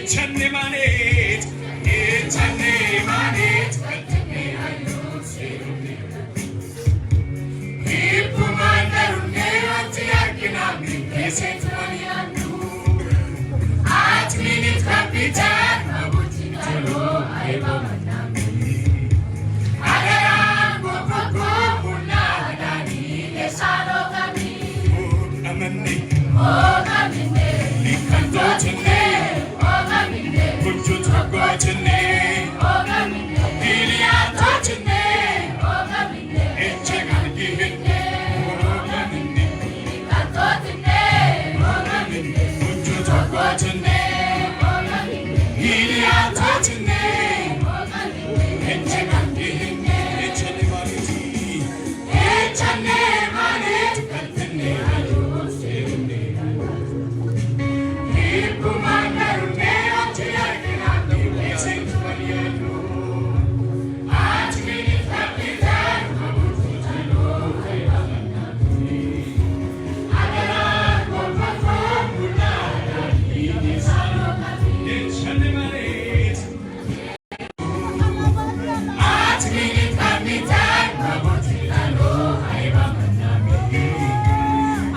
Chane manet, chane manet. Ipumanda unero tiakina mikese tuanianu. At minute kapitan mabuti talo aiba manami. Agara gopoko muna dani esaro kami. Amane, kamine. Likanto chane, kamine. Kunju thago chane, kamine. Iliato chane, kamine. Echegan gihine, kamine. Likanto chane, kamine. Kunju thago chane, kamine. Iliato chane, kamine. Echegan gihine, echane mariti, echane manet kaltene ayo serune. Ipumanda unero tiakina mikese tuanianu. At minute kapitan mabuti talo aiba manami. Agara gopoko muna dani esaro kami. Chane manet. At minute kapitan mabuti talo aiba manami.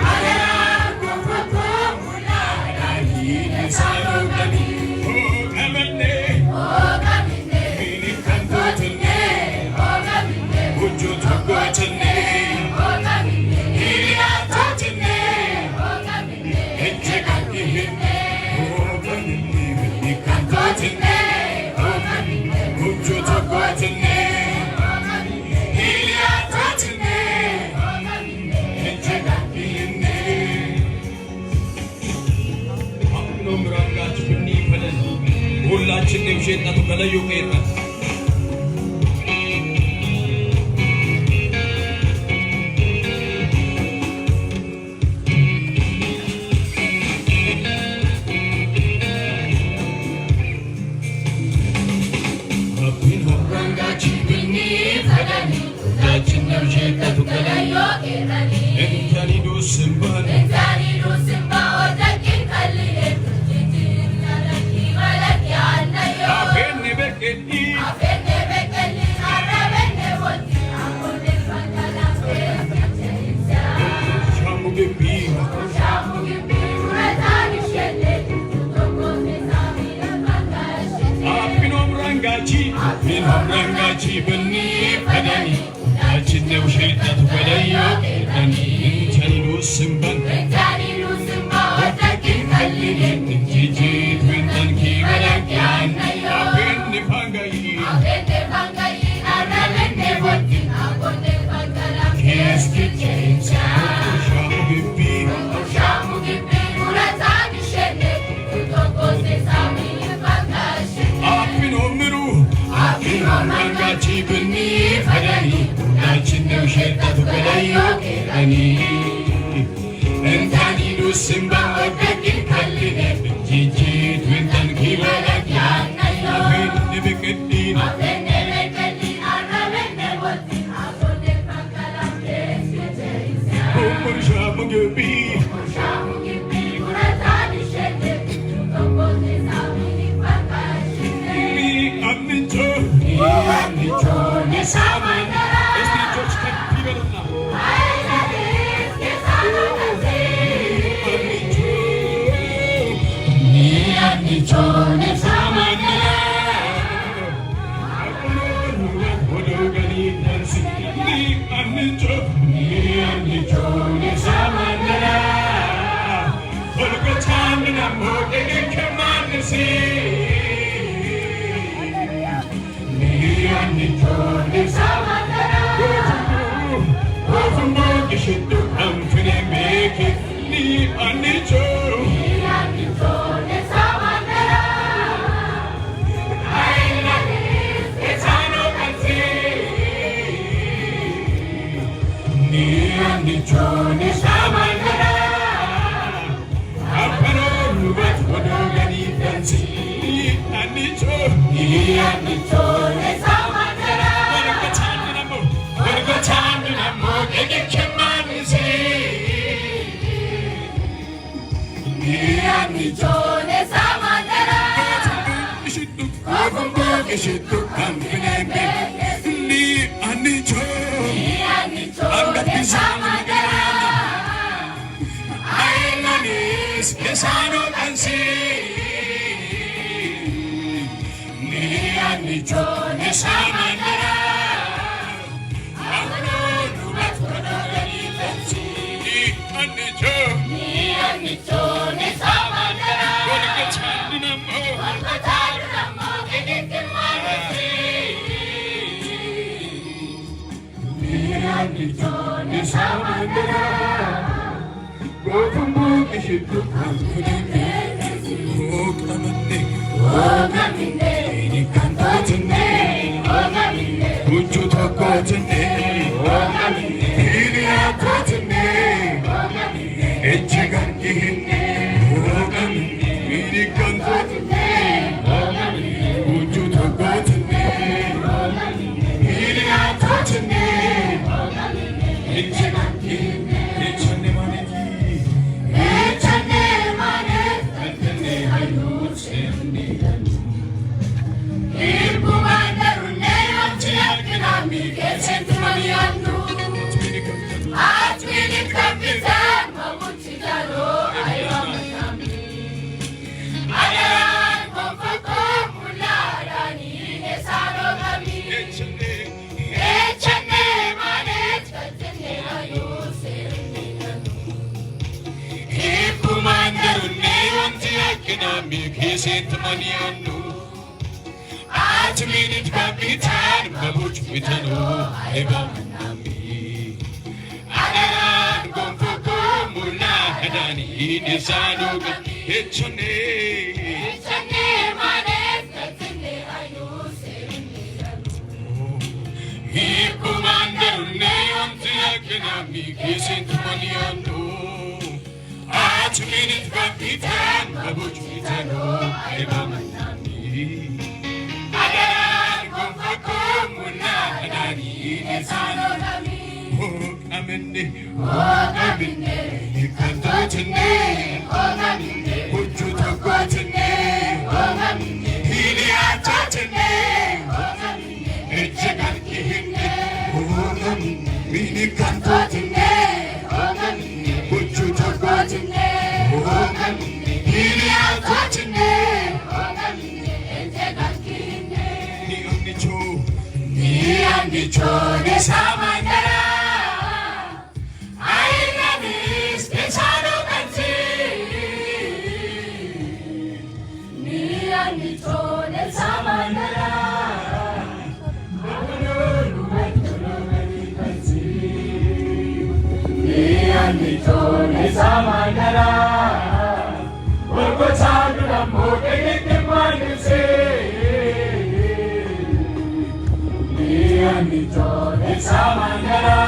Agara gopoko muna dani esaro kami. Kamane, kamine. Likanto chane, kamine. Kunju thago chane, kamine. Iliato chane, kamine. Echegan gihine, kamine. Likanto chane, kamine. Kunju thago chane, kamine. Iliato chane, kamine. Echegan gihine. Numrangat penipalan, hullaችን የውሸት ከለዩ ቄታ አብን ሆራንጋቺ ብኒፈላኒ ሁላችን የውሸት ከለዩ ቄታኒ እንታኒ ዱስምባን ወደቂን ከልየ Afenne bekeli, arabenne volti, akone fagala festa. Shamu gibi, uratani shelle, tutokone samira fangashi. Apinom rangachi, bani padani, achinne ushita tukalayo kedani. Intani lusimban, wadakin kalliye, jiji twintan kibalakyan. Afenne pangayi, arabenne volti, akone fagala keski chencha. Shamu gibi, uratani shelle, tutokone samira fangashi. Apinom rangachi bani padani, achinne ushita tukalayo kedani. Entani lusimban wadakin kalliye, jiji twintan kibalakyan. Afenne bekeli, arabenne volti, akone fagala keski chencha. Shamu gibi, uratani shelle, tutokone samira fangashi. ni annicho ne samandara. Esti George Capitalna. Annicho ne samandara. Annicho ne samandara. Annicho ne samandara. Annicho ne samandara. Annicho ne samandara. Annicho ne samandara. Annicho ne samandara. ishitu kamfinebe ni anicho angapisa magana ailanis kesano kansi ni anicho nesamandara agno nubatkono gani kansi ni anicho nesamandara golgachandunamo Anicho nesamandara Gotumbu ishitu kamfinebe Ogaminde Ini kantotine Ogaminde Uju tokotine Ogaminde Hiriatotine Ogaminde Echigan ihine Ogaminde Ini kantotine Ogaminde Uju tokotine Ogaminde Hiriatotine Echigan ihine Echane maneki Echane maneki Antene hayu semnidanu Irbumandaru neyanchi aknami Kesentumaniyannu Atmini kapitan Mamuchidaro ayamanami Adaran konfako mularani Nesaro gami Echane manet Antene hayu semnidanu Irbumandaru neyanchi aknami Kesentumaniyannu Atmini kapitan Mamuchidaro ayamanami Adaran konfako mularani Nesaro gami Echane manet Antene hayu semnidanu Irbumandaru neyanchi aknami Kesentumaniyannu Atmini kapitan Mamuchidaro ayamanami Adaran konfako mularani Nesaro gami Ogaminde Ikantotine Ogaminde Ujutokotine Ogaminde Hiriatotine Ogaminde Echegan ihine Ogaminde Minikantotine Ogaminde Ujutokotine Ogaminde Hiriatotine Ogaminde Echegan ihine Ni anicho nesamandara Ailanis kesano kansi Ni anicho nesamandara Ni anicho nesamandara Golgochanduna mokenikimmanise Ni anicho nesamandara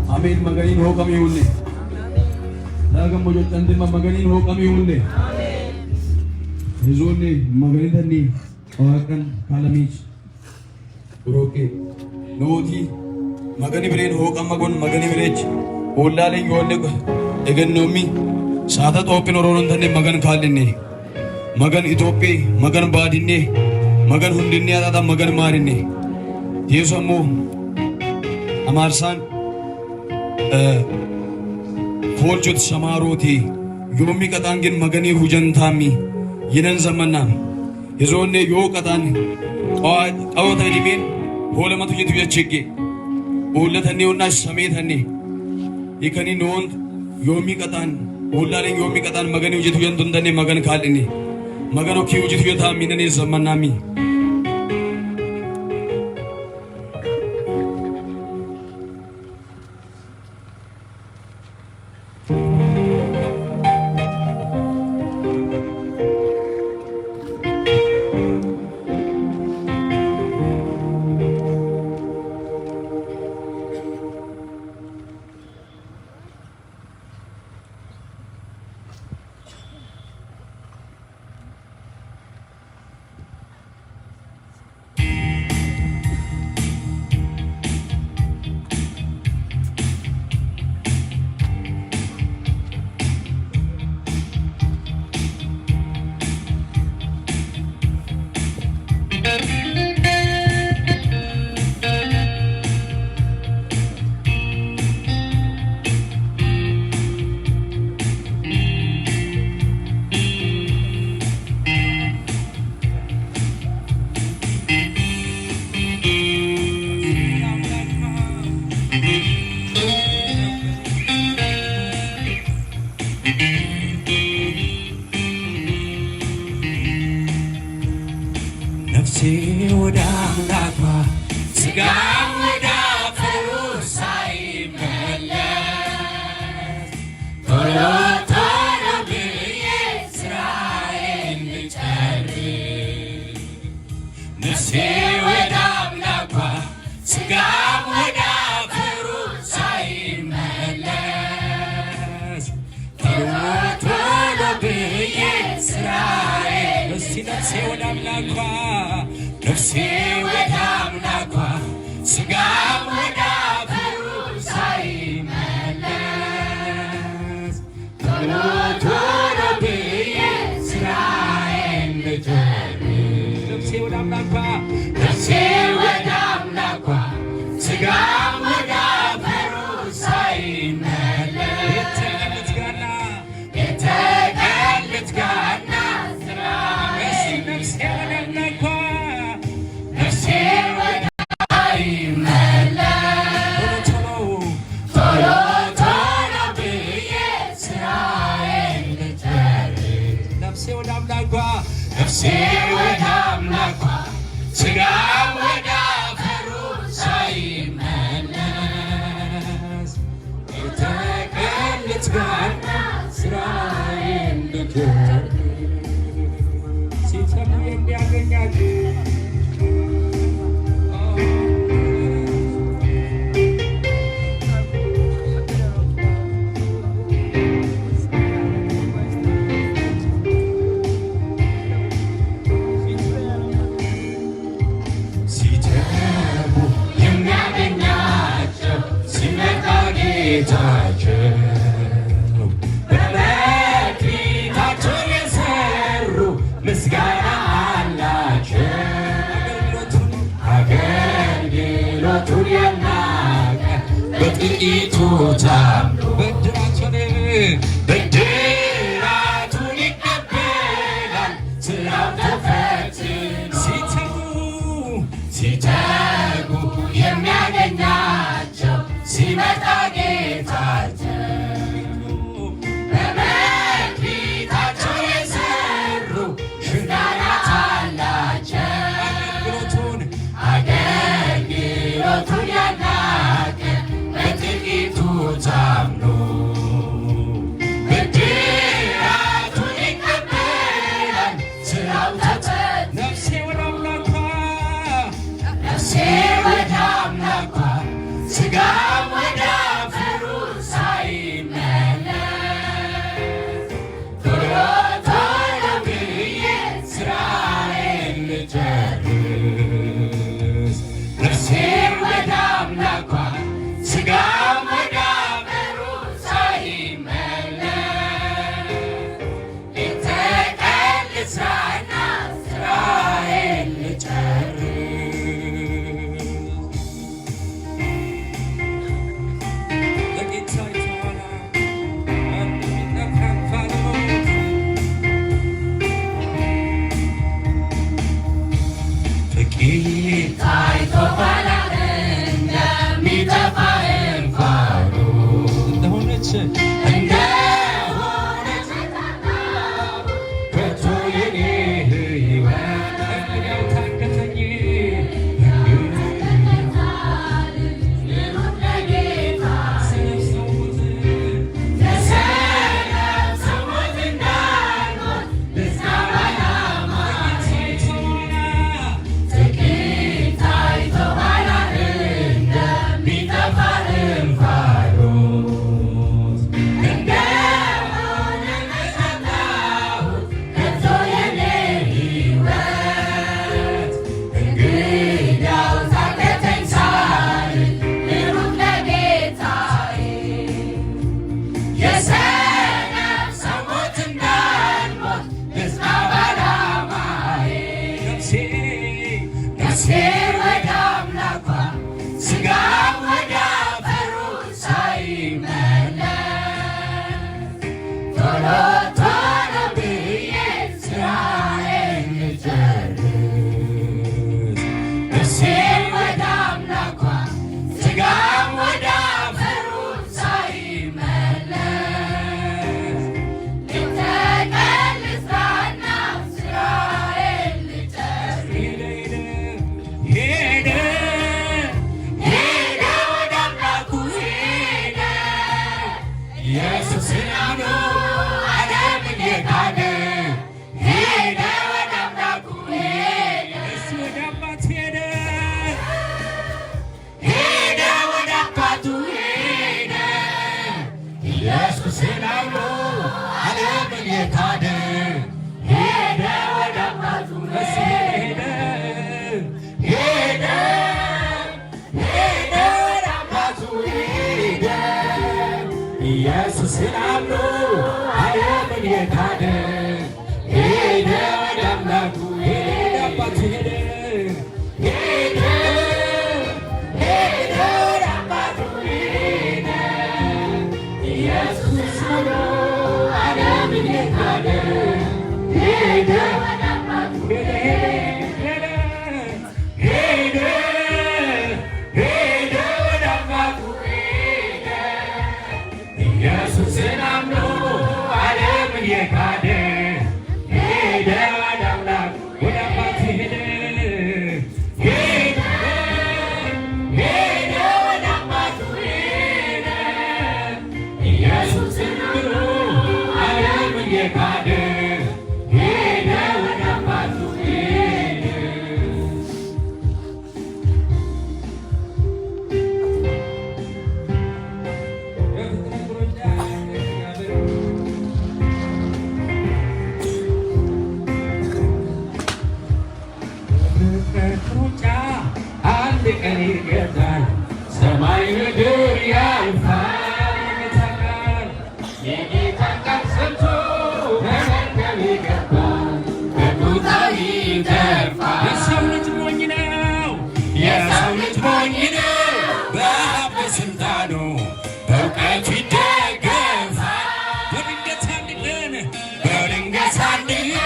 Amin maganin ho kami uli. Talagang mo yung tandem maganin ho kami uli. Hizuni maganin tani akan kalamich. Uroke noti magani beren ho kam magon magani berech. Ullale yonne egen nomi saada topin oron tani magan khalinne. Magan itopi magan badinne magan hundinne ada magan marinne. Yesumu amarsan Folchut Samaroti, Yomi Katangin Magani Hujantami, Yenan Zamanam, Hizone Yokatan, Awata Limin, Holamatu Chiki, Ulataniuna Samithani, Ikani known Yomi Katan, Ularing Yomi Katan, Magani Jituyandundani, Magan Kalini, Magano Kujituyata Minani Zamanami. ነፍሴ ወደ አምላኳ ሥጋ ወደ አፈሩ ሳይመለስ ቶሎ ቶሎ ብዬ ሥራዬን ልጨርስ። ነፍሴ ወደ አምላኳ ሥጋ ወደ አፈሩ ሳይመለስ ቶሎ ቶሎ ብዬ ሥራዬን እስቲ ነፍሴ ወደ አምላኳ ነፍሴ ወደ አምላኳ ሥጋ ወደ አፈሩ ሳይመለስ ቶሎ ቶሎ ብዬ ሥራዬን ልጨርስ። ነፍሴ ወደ አምላኳ ነፍሴ ወደ አምላኳ ሥጋ ወደ አፈሩ ሳይመለስ የተቀልት ጋና ሥራ ነፍሴ ወደ አምላኳ ነፍሴ ወደ ሳይመለስ ቶሎ ቶሎ ብዬ ሥራዬን ልጨርስ። ነፍሴ ወደ አምላኳ ነፍሴ ወደ አምላኳ ሥጋ ወደ አፈሩ ሳይመለስ የተቀልት ጋና ሥራዬን ልጨርስ። ሲሰሙ የሚያገኛቸው ሲተጉ የሚያገኛቸው ሲመጣ ጌታቸው በመክሊታቸው የሰሩ ምስጋና አላቸው። አገልግሎቱን የናቀ በጥቂቱ ታምኖ ብድራቱን ይቀበላል ሥራው ተፈትኖ። ሲተጉ የሚያገኛቸው ሲመጣ ጌታቸው በመክሊታቸው የሰሩ ሽልማት አላቸው። አገልግሎቱን ያናቀ በጥቂቱ ታምኖ ብድራቱን ይቀበላል ሥራው ተፈትኖ። ነፍሴ ወደ አምላኳ ነፍሴ ወደ አምላኳ ሥጋ ወደ ኢየሱስን አምኖ ዓለምን የካደ ሄደ ወደ አምላኩ ሄደ እሱ ወደ አባቱ ሄደ ሄደ ወደ አባቱ ሄደ ኢየሱስን አምኖ ዓለምን የካደ ሄደ ወደ አባቱ ሄደ ሄደ ሄደ ወደ አባቱ ሄደ ኢየሱስን አምኖ ዓለምን የካደ ሄደ ወደ አምላኩ ሄደ አባቱ ሄደ ሄደ ሄደ ወደ አባቱ ሄደ ኢየሱስን አምኖ ዓለምን የካደ ሄደ ወደ አባቱ ሄደ ሄደ ሄደ ወደ አባቱ ሄደ ኢየሱስን አምኖ ዓለምን የካደ ሄደ ወደ አምላኩ ወደ አባቱ ሄደ ሄደ ሄደ ወደ አባቱ ሄደ ኢየሱስን አምኖ ዓለምን የካደ ሄደ ወደ አባቱ ሄደ ሩጫ አንድ ቀን ይገዛል ሰማይ ምድር ያልፋል የጌታን ቃል ሰምቶ በመርከብ ይገባል በቦታው ይተርፋል የሰው ልጅ ሞኝ ነው የሰው ልጅ ሞኝ ነው በሀብት በስልጣኑ በእውቀቱ ይደገፋል በድንገት አንድ ቀን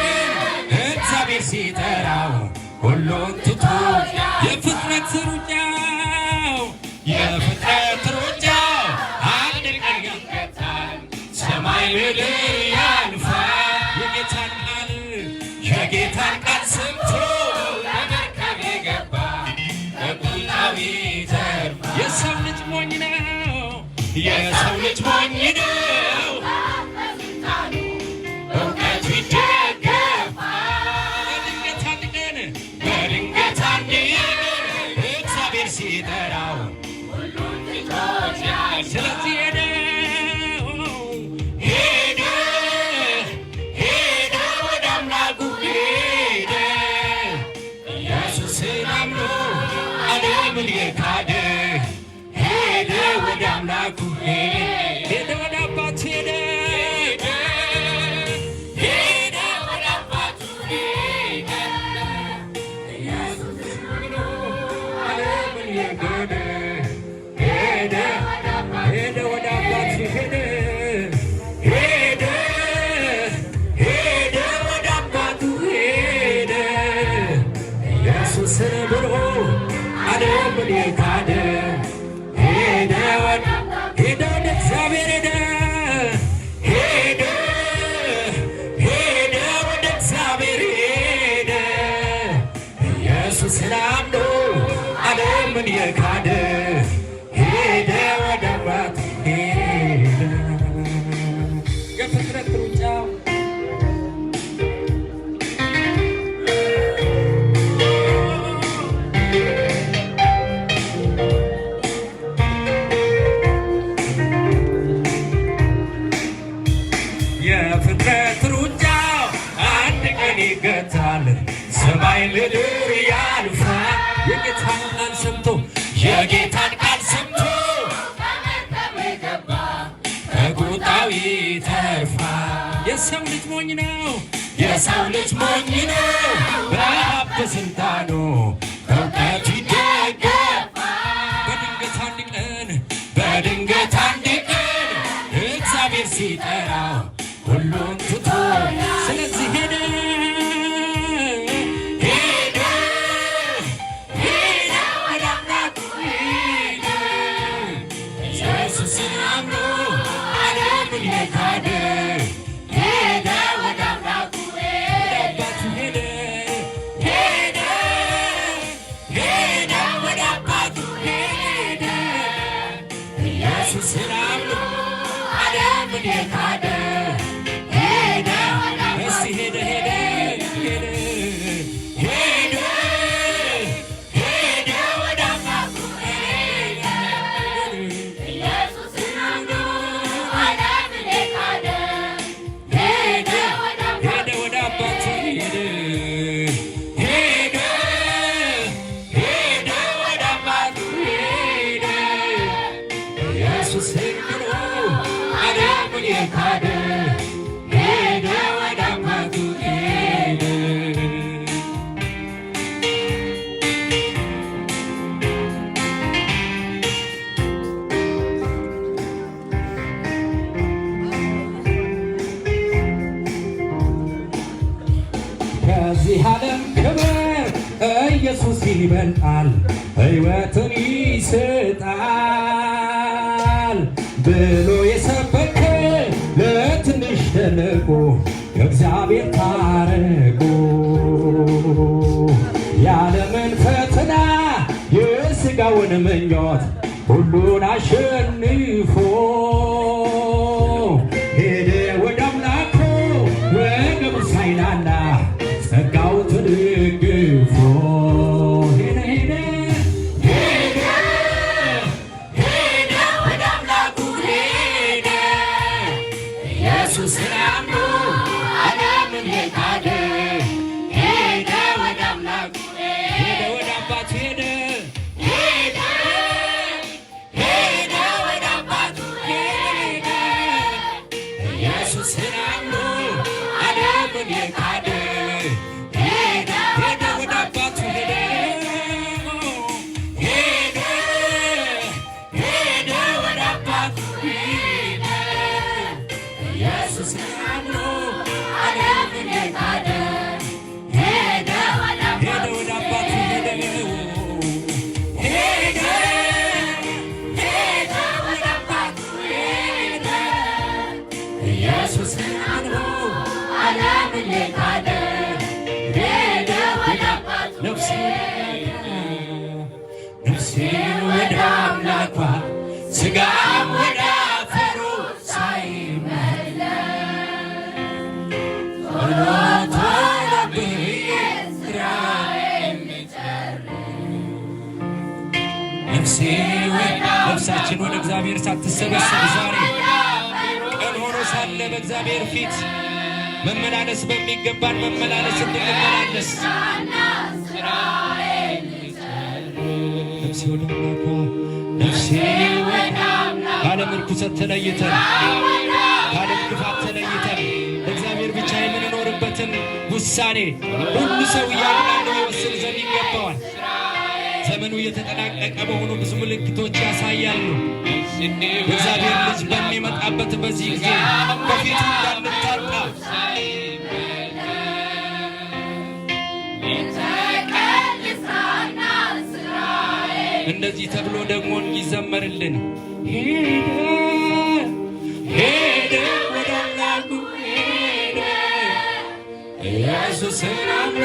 እግዚአብሔር ሲጠራው ሁሉን ትቶ የፍጥረት ሩጫው አንድ ቀን ይገታል ሰማይ ምድር ያልፋል የጌታን ቃል ሰምቶ በመርከብ የገባ በቦታው ይተርፋል የሰው ልጅ ሞኝ ነው የሰው ልጅ ሞኝ ነው እውቀቱ ይደገፋል በድንገት አንድ ቀን እግዚአብሔር ሲጠራው ሁሉን ትቶ ስለዚህ ሄደ ወደ አምላኩ ሄደ ኢየሱስን አምኖ ዓለምን የካደ ሄደ ወደ አምላኩ ሄደ ወደ አባቱ ሄደ ሄደ ወደ አባቱ ሄደ ኢየሱስን አምኖ ዓለምን የካደ ሄደ ሄደ ወደ አባቱ ሄደ ሄደ ሄደ ወደ አባቱ ሄደ ኢየሱስን ብሎ ዓለምን የካደ ሄደ ወደ እግዚአብሔር ሄደ ሄደ ወደ እግዚአብሔር ሄደ ኢየሱስን አምኖ ዓለምን የካደ ሄደ ወደ አባቱ ሄደ የፍጥረት ሩጫው የፍጥረት ሩጫው አንድ ቀን ይገታል ሰማይ ምድር ያልፋል የጌታን ቃል ሰምቶ በመርከብ የገባ በቦታው ይተርፋል የሰው ልጅ ሞኝ ነው የሰው ልጅ ሞኝ ነው በሀብት በስልጣኑ በእውቀቱ ይደገፋል በድንገት አንድ ቀን እግዚአብሔር ሲጠራው ሁሉን ትቶ ስለዚህ ሄደ ወደ አምላኩ ሄደ ኢየሱስን አምኖ ዓለምን የካደ ሄደ ወደ አምላኩ ሄደ አባቱ ሄደ ወደ አባቱ ሄደ ኢየሱስን አምኖ ዓለም ዓለምን የካደ ሄደ እስቲ ሄደ ሄደ ሄደ ሄደ ሄደ ወደ አምላኩ ሄደ ኢየሱስን አምኖ ዓለምን የካደ ሄደ ሄደ ወደ አባቱ ሄደ ሄደ ሄደ ወደ አባቱ ሄደ ኢየሱስን ብሎ ዓለምን የካደ ሄደ ወደ አባቱ ሄደ ከዚህ ዓለም ክብር ኢየሱስ ይበልጣል፣ ሕይወትን ይሰጣል ብሎ የሰበከ ለትንሽ ተልቆ ከእግዚአብሔር ታረቁ። የዓለምን ፈተና የሥጋውን ምኞት ሁሉን አሸንፎ ሄደ ወደ አምላኩ ወገቡ ሳይላላ ጸጋው ተደግፎ ሄደ ሄደ ሄደ ሄደ ወደ አምላኩ ሄደ ኢየሱስን አምኖ ዓለምን የካደ ሄደ ወደ አምላኩ ሄደ ወደ አባቱ ሄደ ሄደ ሄደ ወደ አባቱ ሄደ ኢየሱስን አምኖ ዓለምን የካደ ሄደ ሄደ ወደ አባቱ ሄደ ሄደ ሄደ ወደ አባቱ ሄደ ኢየሱስን አምኖ ዓለምን የካደ ሄደ ሄደ ወደ አባቱ ሄደ ሄደ ሄደ ወደ አባቱ ሄደ ኢየሱስን አምኖ ዓለምን የካደ ሄደ ወደ አባቱ ነፍሴ ነፍሴ ወደ አምላኳ ሥጋም ወደ አፈሩ ሳይመለስ ቶሎ ቶሎ ብዬ ሥራዬን ነፍሴ ነፍሳችን ወደ እግዚአብሔር ሳትሰበሰብ ዛሬ ቀን ሆኖ ሳለ በእግዚአብሔር ፊት መመላለስ በሚገባን መመላለስ እንድንመላለስ ነፍሴ ወደ አምላኳ ነፍሴ ከዓለም ርኩሰት ተለይተን ከዓለም ክፋት ተለይተን እግዚአብሔር ብቻ የምንኖርበትን ውሳኔ ሁሉ ሰው እያንዳንዱ ይወስን ዘንድ ይገባዋል። ዘመኑ እየተጠናቀቀ በሆኑ ብዙ ምልክቶች ያሳያሉ። እግዚአብሔር ልጅ በሚመጣበት በዚህ ጊዜ በፊቱ እንዳንታጣ እንደዚህ ተብሎ ደግሞ ይዘመርልን ሄደ ሄደ ወደ አምላኩ ሄደ ኢየሱስን አምኖ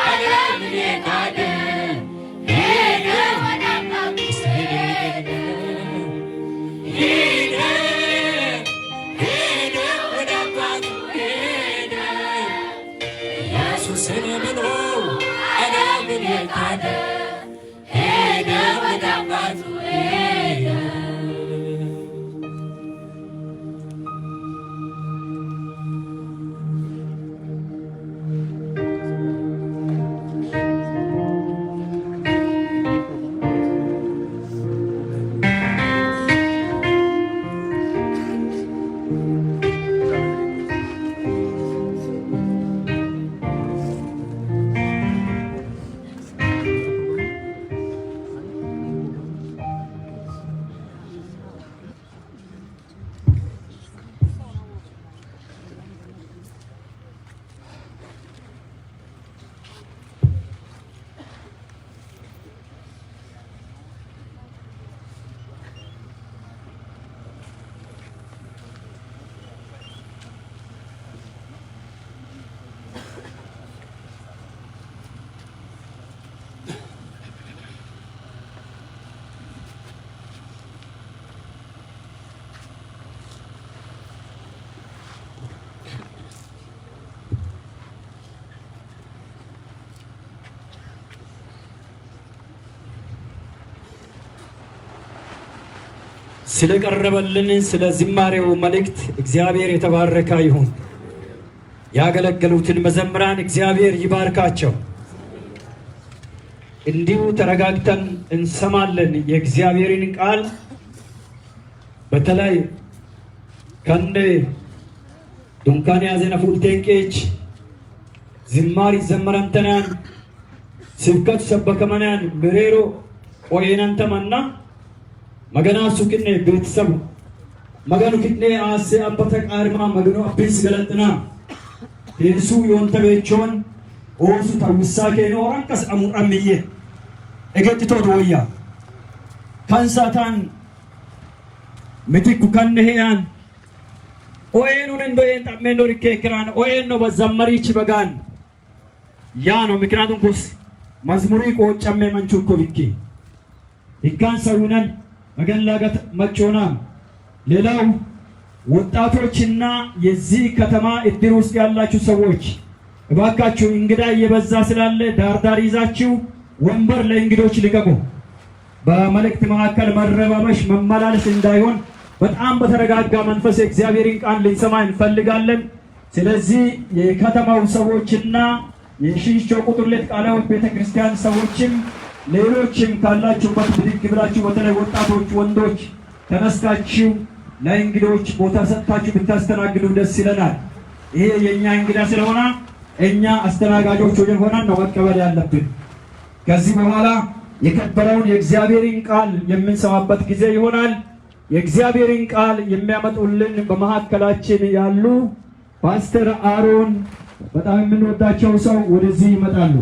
ዓለምን የካደ ሄደ ወደ አምላኩ ሄደ ሄደ ሄደ ወደ አባቱ ሄደ ኢየሱስን አምኖ ዓለምን የካደ ሄደ ወደ አባቱ ሄደ ስለቀረበልን ስለ ዝማሬው መልእክት እግዚአብሔር የተባረከ ይሁን። ያገለገሉትን መዘምራን እግዚአብሔር ይባርካቸው። እንዲሁ ተረጋግተን እንሰማለን የእግዚአብሔርን ቃል። በተለይ ከንደ ዱንካን ያዘነ ፉልቴንቄች ዝማሪ ዘመረንተናን ስብከት ሰበከመናን ምሬሮ ቆየነንተመና መገና ሱቅኔ ቤተሰብ መገኑ ፊትኔ አሴ አበተ ቃርማ መገኑ አብስ ገለጥና ቴንሱ ዮንተ ቤቾን ኦሱ ታውሳ ከኖ አንቀስ አሙራምዬ እገጥቶ ዶያ ካንሳታን ምትኩ ከነሄያን ኦኤኑን እንደየን ታመንዶ ሪከክራን ኦኤን ነው በዘመሪች በጋን ያ ነው ምክንያቱም ኩስ መዝሙሪ ቆጨሜ መንቹ እኮ ቢኪ ይካን ሰውነን መገላገት መጮና ሌላው ወጣቶችና የዚህ ከተማ እድር ውስጥ ያላችሁ ሰዎች እባካችሁ እንግዳ እየበዛ ስላለ ዳርዳር ይዛችሁ ወንበር ለእንግዶች ልቀቁ። በመልእክት መካከል መረባበሽ መመላለስ እንዳይሆን በጣም በተረጋጋ መንፈስ እግዚአብሔርን ቃል ልንሰማ እንፈልጋለን። ስለዚህ የከተማው ሰዎችና የሺሾ ቁጥር 2 ቃላዎች ቤተክርስቲያን ሰዎችም ሌሎችም ካላችሁበት ብድግ ብላችሁ በተለይ ወጣቶች ወንዶች ተነስታችሁ ለእንግዶች ቦታ ሰጥታችሁ ብታስተናግዱ ደስ ይለናል። ይሄ የኛ እንግዳ ስለሆነ እኛ አስተናጋጆች ሆነን ነው መቀበል ያለብን። ከዚህ በኋላ የከበረውን የእግዚአብሔርን ቃል የምንሰማበት ጊዜ ይሆናል። የእግዚአብሔርን ቃል የሚያመጡልን በመካከላችን ያሉ ፓስተር አሮን በጣም የምንወዳቸው ሰው ወደዚህ ይመጣሉ።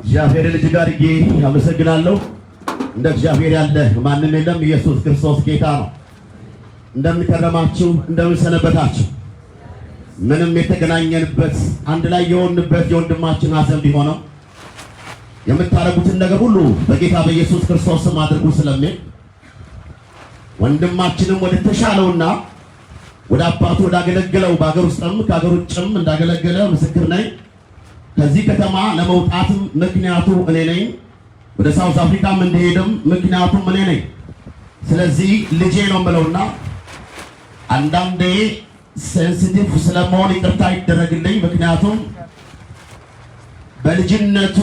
እግዚአብሔርን እጅግ አድርጌ አመሰግናለሁ። እንደ እግዚአብሔር ያለ ማንም የለም። ኢየሱስ ክርስቶስ ጌታ ነው። እንደምንከረማችሁ እንደምንሰነበታችሁ ምንም የተገናኘንበት አንድ ላይ የሆንበት የወንድማችን ሐዘን ቢሆንም የምታረጉትን ነገር ሁሉ በጌታ በኢየሱስ ክርስቶስ ስም አድርጉ ስለሚል ወንድማችንም ወደ ተሻለውና ወደ አባቱ ወዳገለገለው በአገር ውስጥም ከአገር ውጭም እንዳገለገለ ምስክር ነኝ። ከዚህ ከተማ ለመውጣትም ምክንያቱ እኔ ነኝ። ወደ ሳውዝ አፍሪካም እንደሄድም ምክንያቱም እኔ ነኝ። ስለዚህ ልጄ ነው የምለውና አንዳንዴ ሴንሲቲቭ ስለመሆን ይቅርታ ይደረግልኝ። ምክንያቱም በልጅነቱ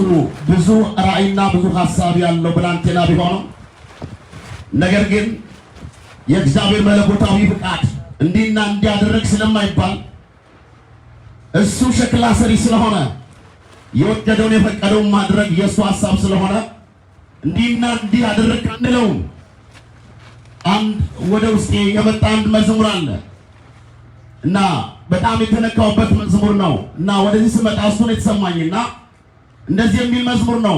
ብዙ ራዕይና ብዙ ሀሳብ ያለው ብላንቴና ቢሆንም ነገር ግን የእግዚአብሔር መለኮታዊ ፍቃድ እንዲህና እንዲያደርግ ስለማይባል እሱ ሸክላ ሰሪ ስለሆነ የወደደውን የፈቀደውን ማድረግ የእሱ ሀሳብ ስለሆነ እንዲህና እንዲህ አደረግ አንለውም። አንድ ወደ ውስጤ የመጣ አንድ መዝሙር አለ እና በጣም የተነካውበት መዝሙር ነው እና ወደዚህ ስመጣ እሱን የተሰማኝና እንደዚህ የሚል መዝሙር ነው።